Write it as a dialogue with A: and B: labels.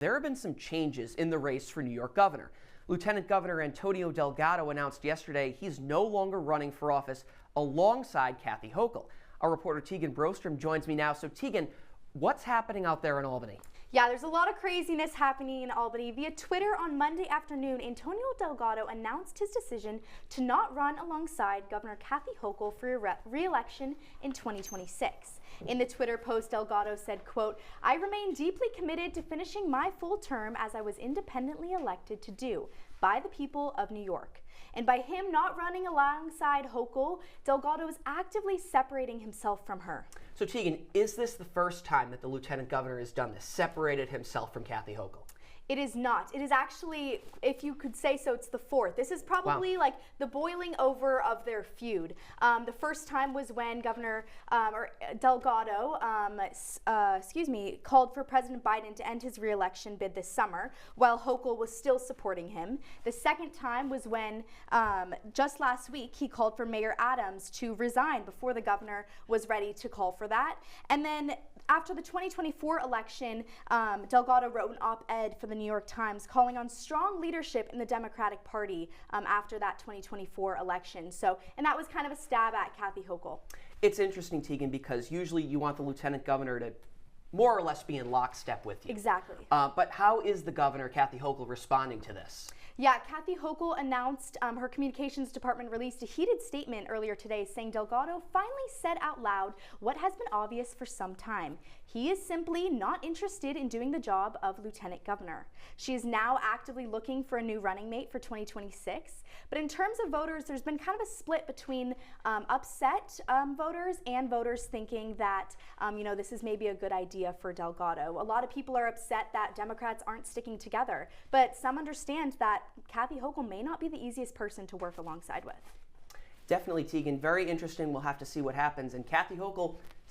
A: There have been some changes in the race for New York governor. Lieutenant Governor Antonio Delgado announced yesterday he's no longer running for office alongside Kathy Hochul. Our reporter Teaghan Brostrom joins me now. So Teaghan, what's happening out there in Albany?
B: Yeah, there's a lot of craziness happening in Albany. Via Twitter on Monday afternoon, Antonio Delgado announced his decision to not run alongside Governor Kathy Hochul for re-election in 2026. In the Twitter post, Delgado said, quote, "I remain deeply committed to finishing my full term as I was independently elected to do by the people of New York." And by him not running alongside Hochul, Delgado is actively separating himself from her.
A: So Teaghan, is this the first time that the lieutenant governor has done this, separated himself from Kathy Hochul?
B: It is not. It is actually, if you could say so, it's the fourth. This is probably like the boiling over of their feud. The first time was when Governor Delgado, called for President Biden to end his re-election bid this summer, while Hochul was still supporting him. The second time was when, just last week, he called for Mayor Adams to resign before the governor was ready to call for that. And then after the 2024 election, Delgado wrote an op-ed for the New York Times calling on strong leadership in the Democratic Party after that 2024 election. So, and that was kind of a stab at Kathy Hochul.
A: It's interesting, Teaghan, because usually you want the lieutenant governor to more or less be in lockstep with you.
B: Exactly.
A: But how is the governor, Kathy Hochul, responding to this?
B: Yeah, Kathy Hochul announced, her communications department released a heated statement earlier today saying Delgado finally said out loud what has been obvious for some time. He is simply not interested in doing the job of lieutenant governor. She is now actively looking for a new running mate for 2026. But in terms of voters, there's been kind of a split between upset voters and voters thinking that, this is maybe a good idea for Delgado. A lot of people are upset that Democrats aren't sticking together, but some understand that Kathy Hochul may not be the easiest person to work alongside with.
A: Definitely, Teaghan. Very interesting. We'll have to see what happens. And Kathy Hochul